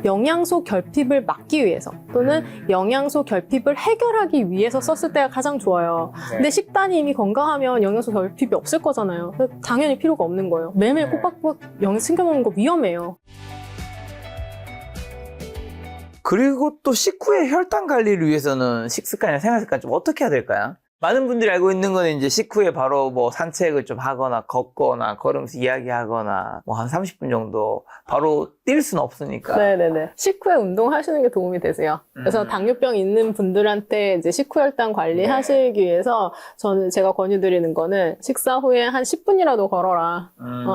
영양소 결핍을 막기 위해서 또는 영양소 결핍을 해결하기 위해서 썼을 때가 가장 좋아요. 근데 식단이 이미 건강하면 영양소 결핍이 없을 거잖아요. 당연히 필요가 없는 거예요. 매일매일 꼬박꼬박 영양소 챙겨 먹는 거 위험해요. 그리고 또 식후에 혈당 관리를 위해서는 식습관이나 생활습관 좀 어떻게 해야 될까요? 많은 분들이 알고 있는 거는 이제 식후에 바로 뭐 산책을 좀 하거나 걷거나 걸으면서 이야기하거나 뭐 한 30분 정도 바로 뛸 수는 없으니까. 네네네. 식후에 운동하시는 게 도움이 되세요. 그래서 당뇨병 있는 분들한테 이제 식후 혈당 관리하시기 위해서 제가 권유드리는 거는 식사 후에 한 10분이라도 걸어라.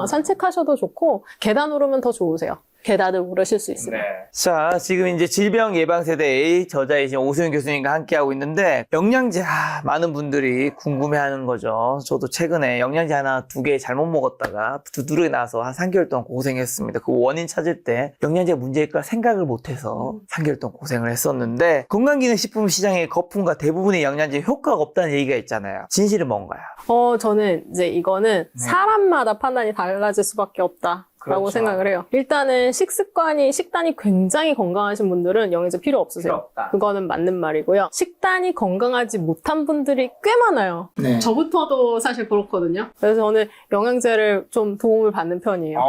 산책하셔도 좋고 계단 오르면 더 좋으세요. 계단을 오르실 수 있습니다. 자, 지금 이제 질병예방세대의 저자이신 오수연 교수님과 함께하고 있는데 영양제, 많은 분들이 궁금해하는 거죠. 저도 최근에 영양제 하나, 2개 잘못 먹었다가 두드러기 나서 한 3개월 동안 고생했습니다. 그 원인 찾을 때 영양제가 문제일까 생각을 못해서 3개월 동안 고생을 했었는데 건강기능식품 시장의 거품과 대부분의 영양제 효과가 없다는 얘기가 있잖아요. 진실은 뭔가요? 저는 이제 이거는 사람마다 판단이 달라질 수밖에 없다. 라고 생각을 해요. 일단은 식단이 굉장히 건강하신 분들은 영양제 필요 없으세요. 그거는 맞는 말이고요. 식단이 건강하지 못한 분들이 꽤 많아요. 저부터도 사실 그렇거든요. 그래서 저는 영양제를 좀 도움을 받는 편이에요.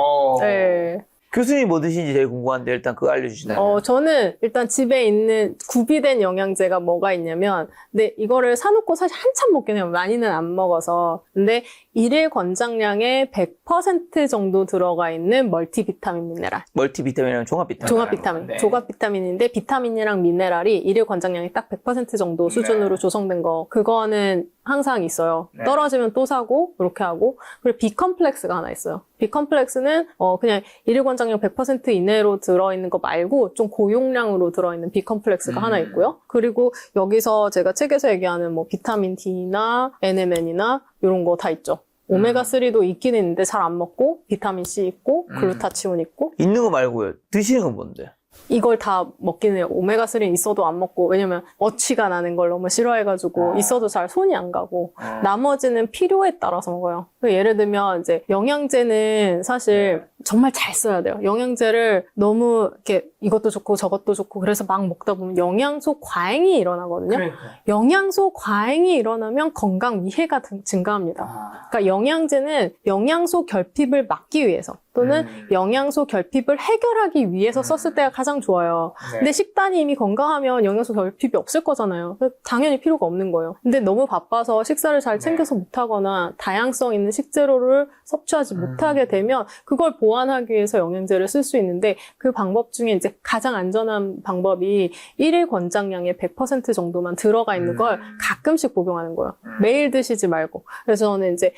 네. 교수님 뭐 드시는지 제일 궁금한데 일단 그거 알려주시나요? 저는 일단 집에 있는 구비된 영양제가 뭐가 있냐면, 근데 이거를 사놓고 사실 한참 먹긴 해요. 많이는 안 먹어서. 근데 일일 권장량의 100% 정도 들어가 있는 멀티비타민 미네랄. 멀티비타민이랑 종합비타민. 종합비타민. 네. 종합비타민인데 비타민이랑 미네랄이 일일 권장량이 딱 100% 정도 수준으로 조성된 거. 그거는 항상 있어요. 떨어지면 또 사고 이렇게 하고. 그리고 비컴플렉스가 하나 있어요. 비컴플렉스는 그냥 일일 권장량 100% 이내로 들어있는 거 말고 좀 고용량으로 들어있는 비컴플렉스가 하나 있고요. 그리고 여기서 제가 책에서 얘기하는 뭐 비타민 D나 NMN이나 이런 거 다 있죠. 오메가3도 있긴 있는데 잘 안 먹고 비타민 C 있고 글루타치온 있고. 있는 거 말고요. 드시는 건 뭔데요? 이걸 다 먹긴 해요. 오메가3는 있어도 안 먹고, 왜냐면 어취가 나는 걸 너무 싫어해가지고 있어도 잘 손이 안 가고 나머지는 필요에 따라서 먹어요. 예를 들면 이제 영양제는 사실 정말 잘 써야 돼요. 영양제를 너무 이렇게 이것도 좋고 저것도 좋고 그래서 막 먹다 보면 영양소 과잉이 일어나거든요. 영양소 과잉이 일어나면 건강 위해가 증가합니다. 그러니까 영양제는 영양소 결핍을 막기 위해서 또는 영양소 결핍을 해결하기 위해서 썼을 때가 가장 좋아요. 근데 식단이 이미 건강하면 영양소 결핍이 없을 거잖아요. 당연히 필요가 없는 거예요. 근데 너무 바빠서 식사를 잘 챙겨서 못하거나 다양성 있는 식재료를 섭취하지 못하게 되면 그걸 보완하기 위해서 영양제를 쓸 수 있는데 그 방법 중에 이제 가장 안전한 방법이 일일 권장량의 100% 정도만 들어가 있는 걸 가끔씩 복용하는 거예요. 매일 드시지 말고. 그래서 저는 이제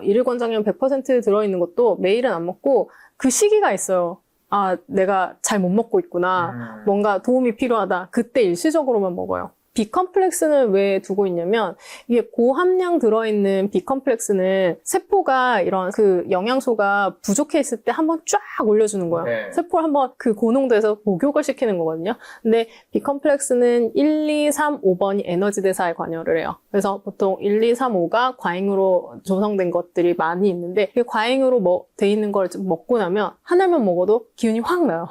일일 권장량 100% 들어있는 것도 매일은 안 먹고 그 시기가 있어요. 내가 잘 못 먹고 있구나. 뭔가 도움이 필요하다. 그때 일시적으로만 먹어요. 비컴플렉스는 왜 두고 있냐면 이게 고함량 들어있는 비컴플렉스는 세포가 이런 그 영양소가 부족해 있을 때 한번 쫙 올려주는 거예요. 세포를 한번 그 고농도에서 목욕을 시키는 거거든요. 근데 비컴플렉스는 1, 2, 3, 5번이 에너지 대사에 관여를 해요. 그래서 보통 1, 2, 3, 5가 과잉으로 조성된 것들이 많이 있는데 그 과잉으로 돼 있는 걸 먹고 나면 하나만 먹어도 기운이 확 나요.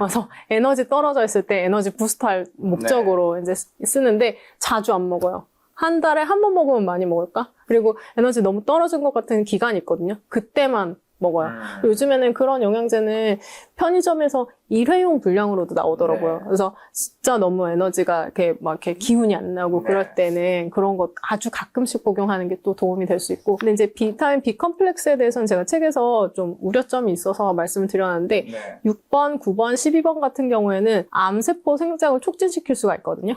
그래서 에너지 떨어져 있을 때 에너지 부스트할 목적으로 이제 쓰는데 자주 안 먹어요. 한 달에 한 번 먹으면 많이 먹을까? 그리고 에너지 너무 떨어진 것 같은 기간이 있거든요. 그때만 먹어요. 요즘에는 그런 영양제는 편의점에서 일회용 분량으로도 나오더라고요. 그래서 진짜 너무 에너지가 이렇게 기운이 안 나고 그럴 때는 그런 거 아주 가끔씩 복용하는 게 또 도움이 될 수 있고. 근데 이제 비타민 B 컴플렉스에 대해서는 제가 책에서 좀 우려점이 있어서 말씀을 드렸는데 6번, 9번, 12번 같은 경우에는 암세포 생장을 촉진시킬 수가 있거든요.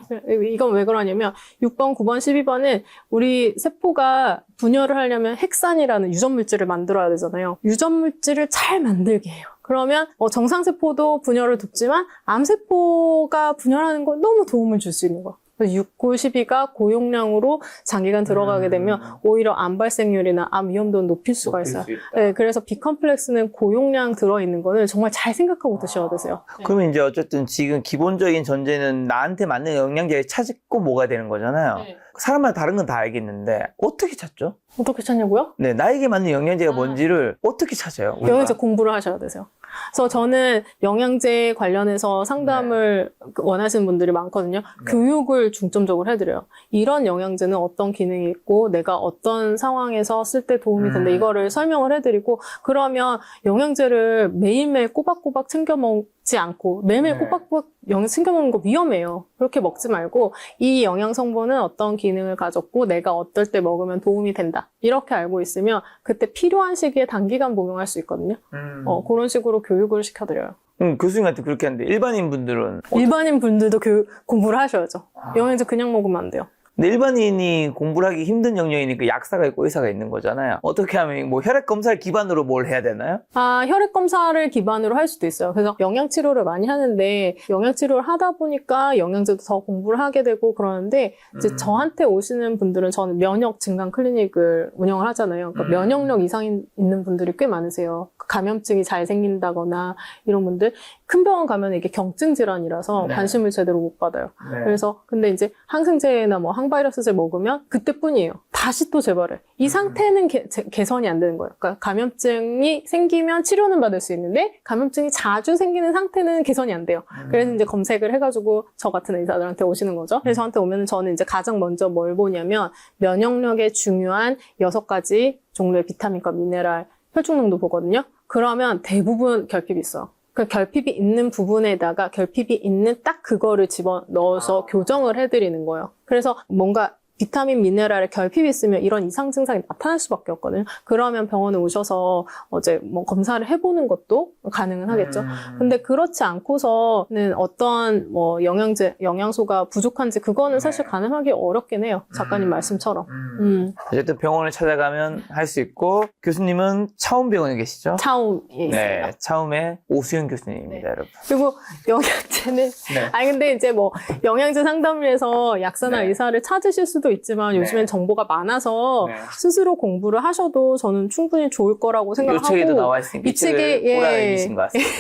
이건 왜 그러냐면 6번, 9번, 12번은 우리 세포가 분열을 하려면 핵산이라는 유전물질을 만들어야 되잖아요. 유전물질을 잘 만들게 해요. 그러면 정상세포도 분열을 돕지만 암세포가 분열하는 건 너무 도움을 줄 수 있는 거야. 6, 9, 12가 고용량으로 장기간 들어가게 되면 오히려 암 발생률이나 암 위험도는 높일 수가 있어요. 네, 그래서 비컴플렉스는 고용량 들어있는 거는 정말 잘 생각하고 드셔야 되세요. 그러면 이제 어쨌든 지금 기본적인 전제는 나한테 맞는 영양제를 찾고 뭐가 되는 거잖아요. 사람마다 다른 건 다 알겠는데 어떻게 찾죠? 어떻게 찾냐고요? 네, 나에게 맞는 영양제가 뭔지를 어떻게 찾아요? 우리가? 영양제 공부를 하셔야 되세요. 그래서 저는 영양제 관련해서 상담을 원하시는 분들이 많거든요. 교육을 중점적으로 해드려요. 이런 영양제는 어떤 기능이 있고 내가 어떤 상황에서 쓸 때 도움이 된다. 이거를 설명을 해드리고 그러면 영양제를 매일매일 꼬박꼬박 챙겨 먹지 않고 매일매일 꼬박꼬박 챙겨 먹는 거 위험해요. 그렇게 먹지 말고 이 영양 성분은 어떤 기능을 가졌고 내가 어떨 때 먹으면 도움이 된다. 이렇게 알고 있으면 그때 필요한 시기에 단기간 복용할 수 있거든요. 그런 식으로 교육을 시켜드려요. 교수님한테 그렇게 하는데 일반인 분들은 일반인 분들도 공부를 하셔야죠. 영양제 그냥 먹으면 안 돼요. 근데 일반인이 공부를 하기 힘든 영역이니까 약사가 있고 의사가 있는 거잖아요. 어떻게 하면 뭐 혈액 검사를 기반으로 뭘 해야 되나요? 혈액 검사를 기반으로 할 수도 있어요. 그래서 영양 치료를 많이 하는데 영양 치료를 하다 보니까 영양제도 더 공부를 하게 되고 그러는데 이제 저한테 오시는 분들은 저는 면역 증강 클리닉을 운영을 하잖아요. 그러니까 면역력 이상이 있는 분들이 꽤 많으세요. 감염증이 잘 생긴다거나 이런 분들 큰 병원 가면 이게 경증 질환이라서 관심을 제대로 못 받아요. 그래서 근데 이제 항생제나 뭐 항바이러스제 먹으면 그때뿐이에요. 다시 또 재발해. 이 상태는 개선이 안 되는 거예요. 그러니까 감염증이 생기면 치료는 받을 수 있는데 감염증이 자주 생기는 상태는 개선이 안 돼요. 그래서 이제 검색을 해가지고 저 같은 의사들한테 오시는 거죠. 그래서 저한테 오면 저는 이제 가장 먼저 뭘 보냐면 면역력에 중요한 6가지 종류의 비타민과 미네랄 혈중농도 보거든요. 그러면 대부분 결핍이 있어요. 그 결핍이 있는 부분에다가 결핍이 있는 딱 그거를 집어넣어서 교정을 해드리는 거예요. 그래서 뭔가 비타민, 미네랄에 결핍이 있으면 이런 이상 증상이 나타날 수밖에 없거든요. 그러면 병원에 오셔서 어제 뭐 검사를 해보는 것도 가능은 하겠죠. 근데 그렇지 않고서는 어떤 뭐 영양소가 부족한지 그거는 사실 가능하기 어렵긴 해요. 작가님 말씀처럼. 어쨌든 병원을 찾아가면 할 수 있고 교수님은 차움병원에 계시죠? 차움에 있어요. 네, 차움의 오수연 교수님입니다, 여러분. 그리고 영양제는 아니 근데 이제 뭐 영양제 상담을 해서 약사나 의사를 찾으실 수도 있지만 요즘엔 정보가 많아서 스스로 공부를 하셔도 저는 충분히 좋을 거라고 생각하고 이 책에도 나와 있으니까 이 책을 꼬라이신 것 같습니다.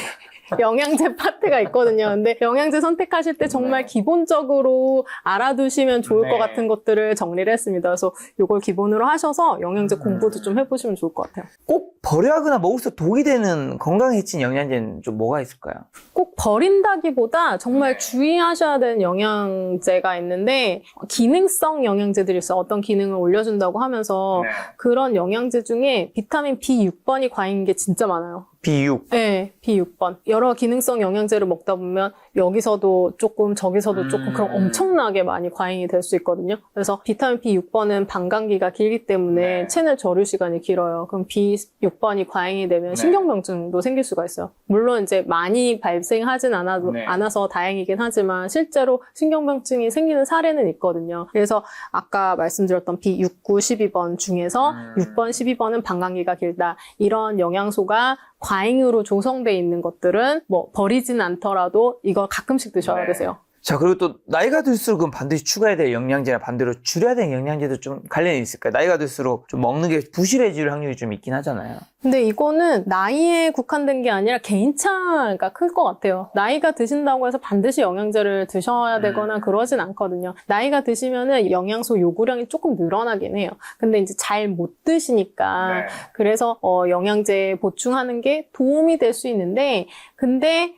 영양제 파트가 있거든요. 근데 영양제 선택하실 때 정말 기본적으로 알아두시면 좋을 것 같은 것들을 정리를 했습니다. 그래서 이걸 기본으로 하셔서 영양제 공부도 좀 해보시면 좋을 것 같아요. 꼭 버려야 하거나 먹을수록 독이 되는 건강에 해친 영양제는 좀 뭐가 있을까요? 꼭 버린다기보다 정말 주의하셔야 되는 영양제가 있는데 기능성 영양제들이 있어요. 어떤 기능을 올려준다고 하면서 그런 영양제 중에 비타민 B6번이 과잉인 게 진짜 많아요. B6. 네, B6번. 여러 기능성 영양제를 먹다 보면 여기서도 조금 저기서도 조금 그럼 엄청나게 많이 과잉이 될 수 있거든요. 그래서 비타민 B6번은 방광기가 길기 때문에 체내 저류 시간이 길어요. 그럼 B6번이 과잉이 되면 신경병증도 생길 수가 있어요. 물론 이제 많이 발생하진 않아서 다행이긴 하지만 실제로 신경병증이 생기는 사례는 있거든요. 그래서 아까 말씀드렸던 B6, 9, 12번 중에서 6번, 12번은 방광기가 길다. 이런 영양소가 과잉으로 조성돼 있는 것들은 뭐 버리진 않더라도 이거 가끔씩 드셔야 되세요. 자, 그리고 또 나이가 들수록 그럼 반드시 추가해야 될 영양제나 반대로 줄여야 될 영양제도 좀 관련이 있을까요? 나이가 들수록 좀 먹는 게 부실해질 확률이 좀 있긴 하잖아요. 근데 이거는 나이에 국한된 게 아니라 개인차가 클 것 같아요. 나이가 드신다고 해서 반드시 영양제를 드셔야 되거나 그러진 않거든요. 나이가 드시면은 영양소 요구량이 조금 늘어나긴 해요. 근데 이제 잘 못 드시니까 그래서 영양제 보충하는 게 도움이 될 수 있는데 근데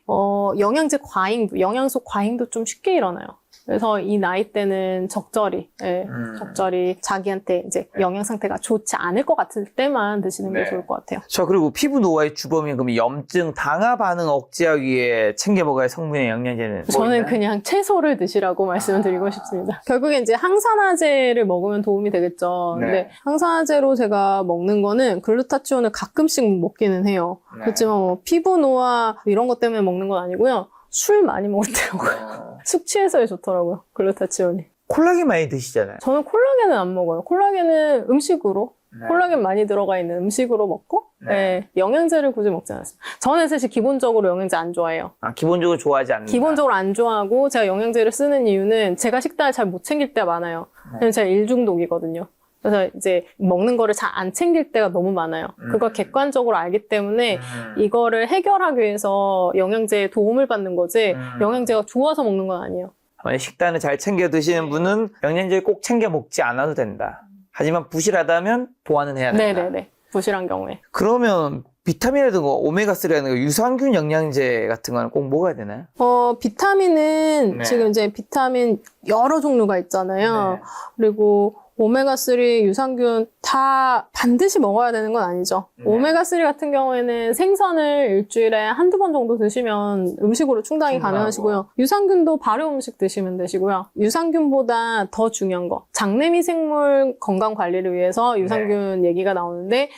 영양제 과잉도, 영양소 과잉도 좀 쉽게 일어나요. 그래서 이 나이 때는 적절히 자기한테 이제 영양 상태가 좋지 않을 것 같을 때만 드시는 게 좋을 것 같아요. 자, 그리고 피부 노화의 주범인 그럼 염증, 당화 반응 억제하기 위해 챙겨 먹어야 할 성분의 영양제는 저는 그냥 채소를 드시라고 말씀을 드리고 싶습니다. 결국에 이제 항산화제를 먹으면 도움이 되겠죠. 근데 항산화제로 제가 먹는 거는 글루타치온을 가끔씩 먹기는 해요. 그렇지만 뭐 피부 노화 이런 것 때문에 먹는 건 아니고요. 술 많이 먹을 때 먹어요. 숙취해소에 좋더라고요, 글루타치온이. 콜라겐 많이 드시잖아요. 저는 콜라겐은 안 먹어요. 콜라겐은 음식으로, 콜라겐 많이 들어가 있는 음식으로 먹고, 영양제를 굳이 먹지 않았어요. 저는 사실 기본적으로 영양제 안 좋아해요. 아, 기본적으로 좋아하지 않는다. 기본적으로 안 좋아하고, 제가 영양제를 쓰는 이유는 제가 식단을 잘 못 챙길 때가 많아요. 왜냐면 제가 일중독이거든요. 그래서 이제 먹는 거를 잘 안 챙길 때가 너무 많아요. 그걸 객관적으로 알기 때문에 이거를 해결하기 위해서 영양제에 도움을 받는 거지 영양제가 좋아서 먹는 건 아니에요. 만약 식단을 잘 챙겨 드시는 분은 영양제를 꼭 챙겨 먹지 않아도 된다. 하지만 부실하다면 보완은 해야 된다. 네네네. 부실한 경우에. 그러면 비타민이라든가 오메가3라든가 유산균 영양제 같은 거는 꼭 먹어야 되나요? 비타민은 네. 지금 이제 비타민 여러 종류가 있잖아요. 네. 그리고 오메가3, 유산균 다 반드시 먹어야 되는 건 아니죠. 네. 오메가3 같은 경우에는 생선을 일주일에 한두 번 정도 드시면 음식으로 충당이 충분하고. 가능하시고요. 유산균도 발효 음식 드시면 되시고요. 유산균보다 더 중요한 거, 장내미 생물 건강 관리를 위해서 유산균 얘기가 나오는데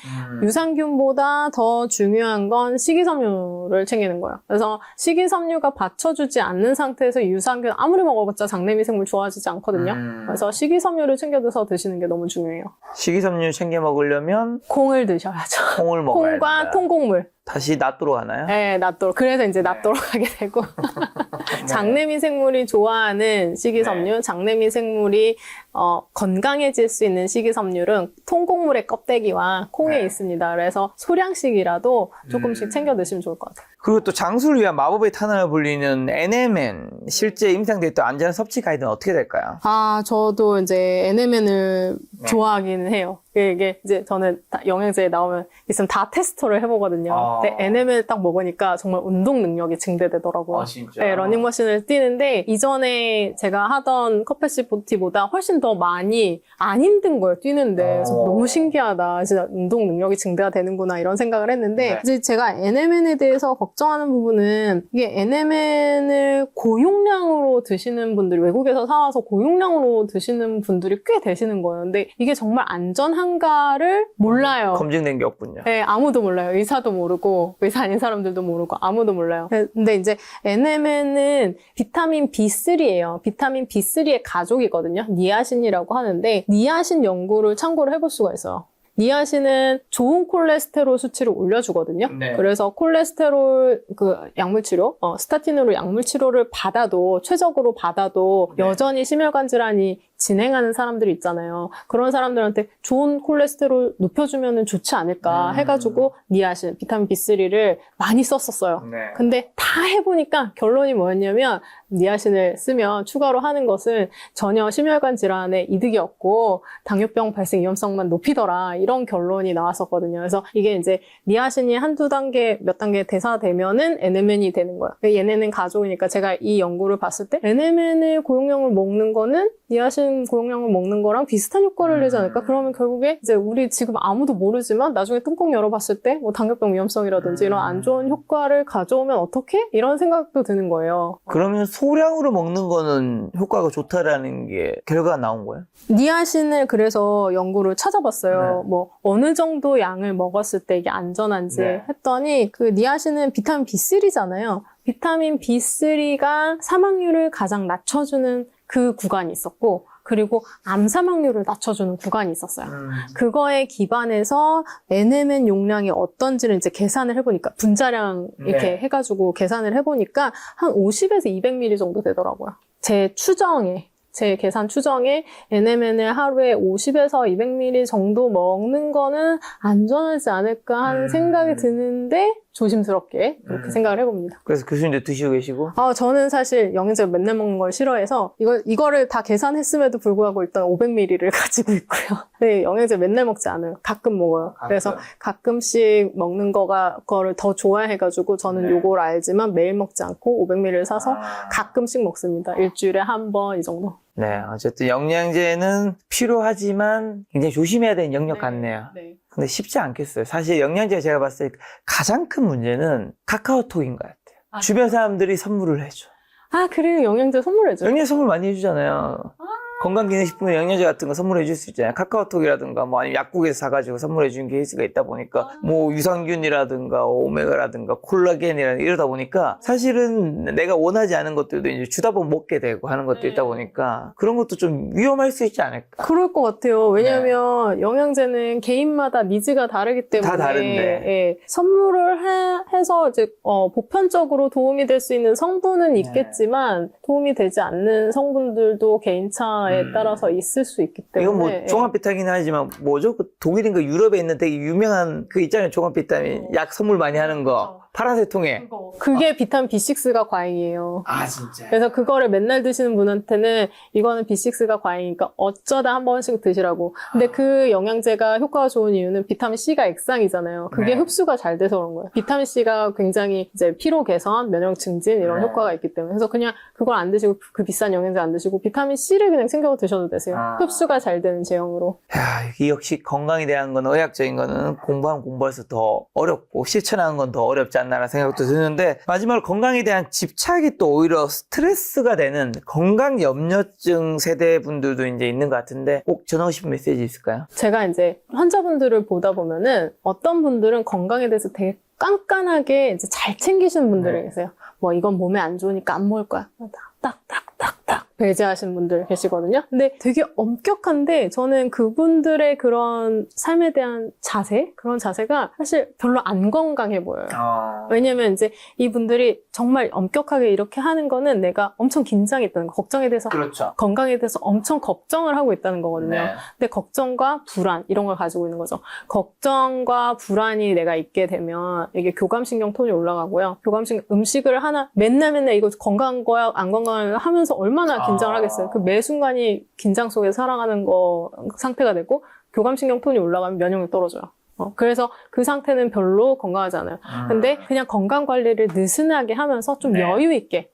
유산균보다 더 중요한 건 식이섬유를 챙기는 거예요. 그래서 식이섬유가 받쳐주지 않는 상태에서 유산균 아무리 먹어봤자 장내미 생물 좋아지지 않거든요. 그래서 식이섬유를 챙겨서 드시는 게 너무 중요해요. 식이섬유 챙겨 먹으려면 콩을 드셔야죠. 콩을 먹어야 콩과 된다. 통곡물. 다시 낫도록 하나요? 네, 낫도록. 그래서 이제 낫도록 하게 되고. 장내미 생물이 좋아하는 식이섬유, 장내미 생물이 건강해질 수 있는 식이섬유는 통곡물의 껍데기와 콩에 네. 있습니다. 그래서 소량씩이라도 조금씩 챙겨 드시면 좋을 것 같아요. 그리고 또 장수를 위한 마법의 탄환을 불리는 NMN 실제 임상되어 있던 안전한 섭취 가이드는 어떻게 될까요? 저도 이제 NMN을 네. 좋아하기는 해요. 이게 이제 저는 영양제에 나오면 있으면 다 테스터를 해보거든요. 근데 NMN을 딱 먹으니까 정말 운동 능력이 증대되더라고요. 진짜? 네, 러닝머신을 뛰는데 이전에 제가 하던 컵패시 보티보다 훨씬 더 많이 안 힘든 거예요, 뛰는데. 그래서 너무 신기하다. 진짜 운동 능력이 증대가 되는구나 이런 생각을 했는데 네. 이제 제가 NMN에 대해서 걱정하는 부분은 이게 NMN을 고용량으로 드시는 분들이 외국에서 사와서 고용량으로 드시는 분들이 꽤 되시는 거예요. 근데 이게 정말 안전한가를 몰라요. 검증된 게 없군요. 네, 아무도 몰라요. 의사도 모르고, 의사 아닌 사람들도 모르고, 아무도 몰라요. 근데 이제 NMN은 비타민 B3예요. 비타민 B3의 가족이거든요. 니아신이라고 하는데, 니아신 연구를 참고를 해볼 수가 있어요. 니아신은 좋은 콜레스테롤 수치를 올려주거든요. 네. 그래서 콜레스테롤 약물치료, 스타틴으로 약물치료를 받아도, 최적으로 받아도 네. 여전히 심혈관 질환이 진행하는 사람들이 있잖아요. 그런 사람들한테 좋은 콜레스테롤 높여주면 좋지 않을까 해가지고 니아신, 비타민 B3를 많이 썼었어요. 네. 근데 다 해보니까 결론이 뭐였냐면 니아신을 쓰면 추가로 하는 것은 전혀 심혈관 질환에 이득이 없고 당뇨병 발생 위험성만 높이더라 이런 결론이 나왔었거든요. 그래서 이게 이제 니아신이 한두 단계 몇 단계 대사되면은 NMN이 되는 거예요. 얘네는 가족이니까 제가 이 연구를 봤을 때 NMN을 고용량을 먹는 거는 니아신 고용량을 먹는 거랑 비슷한 효과를 내지 않을까? 그러면 결국에 이제 우리 지금 아무도 모르지만 나중에 뚜껑 열어봤을 때 뭐 당뇨병 위험성이라든지 이런 안 좋은 효과를 가져오면 어떡해? 이런 생각도 드는 거예요. 그러면 소량으로 먹는 거는 효과가 좋다라는 게 결과가 나온 거예요? 니아신을 그래서 연구를 찾아봤어요. 네. 뭐 어느 정도 양을 먹었을 때 이게 안전한지 네. 했더니 그 니아신은 비타민 B3잖아요. 비타민 B3가 사망률을 가장 낮춰주는 그 구간이 있었고 그리고 암 사망률을 낮춰주는 구간이 있었어요. 그거에 기반해서 NMN 용량이 어떤지를 이제 계산을 해보니까 분자량 이렇게 네. 해가지고 계산을 해보니까 한 50에서 200ml 정도 되더라고요. 제 계산 추정에 NMN을 하루에 50에서 200ml 정도 먹는 거는 안전하지 않을까 하는 생각이 드는데 조심스럽게 그렇게 생각을 해봅니다. 그래서 교수님도 드시고 계시고? 저는 사실 영양제를 맨날 먹는 걸 싫어해서 이거를 다 계산했음에도 불구하고 일단 500ml를 가지고 있고요. 네, 영양제 맨날 먹지 않아요. 가끔 먹어요. 그래서 가끔씩 먹는 거를 더 좋아해가지고 저는 네. 요걸 알지만 매일 먹지 않고 500ml를 사서 가끔씩 먹습니다. 일주일에 한 번 이 정도. 네, 어쨌든 영양제는 필요하지만 굉장히 조심해야 되는 영역 같네요. 네. 근데 쉽지 않겠어요. 사실 영양제 제가 봤을 때 가장 큰 문제는 카카오톡인 것 같아요. 주변 사람들이 선물을 해줘. 그래요. 영양제 선물해줘요. 영양제 선물 많이 해주잖아요. 건강기능식품 영양제 같은 거 선물해 줄 수 있잖아요. 카카오톡이라든가 뭐 아니면 약국에서 사가지고 선물해 주는 케이스가 있다 보니까 뭐 유산균이라든가 오메가라든가 콜라겐이라든가 이러다 보니까 사실은 내가 원하지 않은 것들도 이제 주다 보면 먹게 되고 하는 것도 있다 보니까 그런 것도 좀 위험할 수 있지 않을까. 그럴 것 같아요. 왜냐하면 영양제는 개인마다 니즈가 다르기 때문에 다 다른데. 예, 선물을 해서 이제 보편적으로 도움이 될 수 있는 성분은 있겠지만 도움이 되지 않는 성분들도 개인차에 따라서 있을 수 있기 때문에 이건 뭐 종합 비타민 하지만 뭐죠? 그 독일인가 유럽에 있는 되게 유명한 그 있잖아요. 종합 비타민 약 선물 많이 하는 거. 파란색 통에. 그게 비타민 B6가 과잉이에요. 아, 진짜. 그래서 그거를 맨날 드시는 분한테는 이거는 B6가 과잉이니까 어쩌다 한 번씩 드시라고. 근데 그 영양제가 효과가 좋은 이유는 비타민 C가 액상이잖아요. 그게 네. 흡수가 잘 돼서 그런 거예요. 비타민 C가 굉장히 이제 피로 개선, 면역 증진 이런 네. 효과가 있기 때문에. 그래서 그냥 그걸 안 드시고 그 비싼 영양제 안 드시고 비타민 C를 그냥 챙겨 드셔도 되세요. 아. 흡수가 잘 되는 제형으로. 야, 이 역시 건강에 대한 거는 의학적인 거는 공부하면 공부할수록 더 어렵고 실천하는 건 더 어렵지 않나라는 생각도 드는데 마지막으로 건강에 대한 집착이 또 오히려 스트레스가 되는 건강 염려증 세대 분들도 이제 있는 것 같은데 꼭 전하고 싶은 메시지 있을까요? 제가 이제 환자분들을 보다 보면은 어떤 분들은 건강에 대해서 되게 깐깐하게 이제 잘 챙기시는 분들이 네. 계세요. 뭐 이건 몸에 안 좋으니까 안 먹을 거야. 딱딱딱딱 배제하시는 분들 계시거든요. 근데 되게 엄격한데 저는 그분들의 그런 삶에 대한 자세? 그런 자세가 사실 별로 안 건강해 보여요. 왜냐면 이제 이분들이 정말 엄격하게 이렇게 하는 거는 내가 엄청 긴장했다는 거, 걱정에 대해서 그렇죠. 건강에 대해서 엄청 걱정을 하고 있다는 거거든요. 네. 근데 걱정과 불안 이런 걸 가지고 있는 거죠. 걱정과 불안이 내가 있게 되면 이게 교감신경 톤이 올라가고요. 교감신경 음식을 하나 맨날 이거 건강한 거야 안 건강한 거야 하면서 얼마나 긴장을 하겠어요. 그 매 순간이 긴장 속에 살아가는 거 상태가 되고 교감신경 톤이 올라가면 면역력이 떨어져요. 그래서 그 상태는 별로 건강하지 않아요. 근데 그냥 건강 관리를 느슨하게 하면서 좀 네. 여유 있게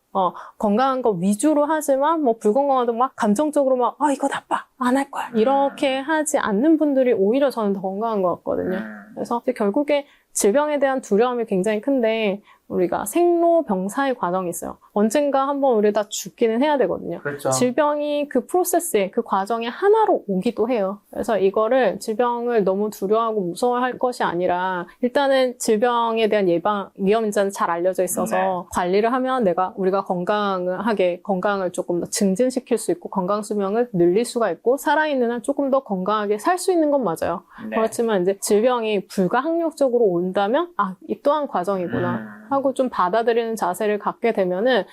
건강한 거 위주로 하지만 뭐 불건강하도 막 감정적으로 막 이거 나빠 안 할 거야 이렇게 하지 않는 분들이 오히려 저는 더 건강한 것 같거든요. 그래서 이제 결국에 질병에 대한 두려움이 굉장히 큰데 우리가 생로병사의 과정이 있어요. 언젠가 한번 우리 다 죽기는 해야 되거든요. 그렇죠. 질병이 그 프로세스에 그 과정의 하나로 오기도 해요. 그래서 이거를 질병을 너무 두려워하고 무서워할 것이 아니라 일단은 질병에 대한 예방 위험 인자는 잘 알려져 있어서 관리를 하면 우리가 건강을 조금 더 증진시킬 수 있고 건강 수명을 늘릴 수가 있고 살아있는 한 조금 더 건강하게 살 수 있는 건 맞아요. 네. 그렇지만 이제 질병이 불가항력적으로 온다면 이 또한 과정이구나 하고 좀 받아들이는 자세를 갖게 되면은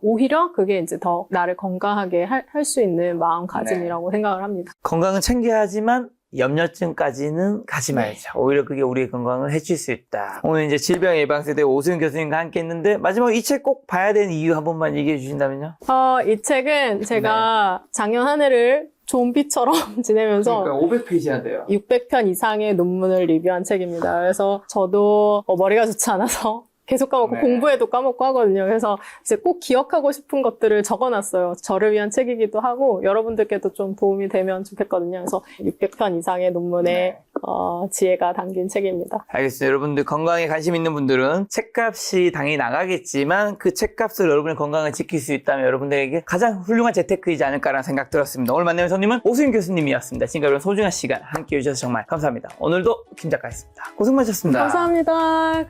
오히려 그게 이제 더 나를 건강하게 할 수 있는 마음가짐이라고 생각을 합니다. 건강은 챙겨야 하지만 염려증까지는 가지 말자. 오히려 그게 우리의 건강을 해칠 수 있다. 오늘 이제 질병 예방세대 오수연 교수님과 함께 했는데 마지막으로 이 책 꼭 봐야 되는 이유 한 번만 얘기해 주신다면요? 이 책은 제가 작년 한 해를 좀비처럼 지내면서 500페이지나 돼요. 600편 이상의 논문을 리뷰한 책입니다. 그래서 저도 머리가 좋지 않아서 계속 까먹고 네. 공부해도 까먹고 하거든요. 그래서 이제 꼭 기억하고 싶은 것들을 적어놨어요. 저를 위한 책이기도 하고 여러분들께도 좀 도움이 되면 좋겠거든요. 그래서 600편 이상의 논문에 지혜가 담긴 책입니다. 알겠습니다. 여러분들 건강에 관심 있는 분들은 책값이 당연히 나가겠지만 그 책값으로 여러분의 건강을 지킬 수 있다면 여러분들에게 가장 훌륭한 재테크이지 않을까라는 생각 들었습니다. 오늘 만나는 손님은 오수연 교수님이었습니다. 지금까지 여러분 소중한 시간 함께 해주셔서 정말 감사합니다. 오늘도 김 작가였습니다. 고생 많으셨습니다. 감사합니다.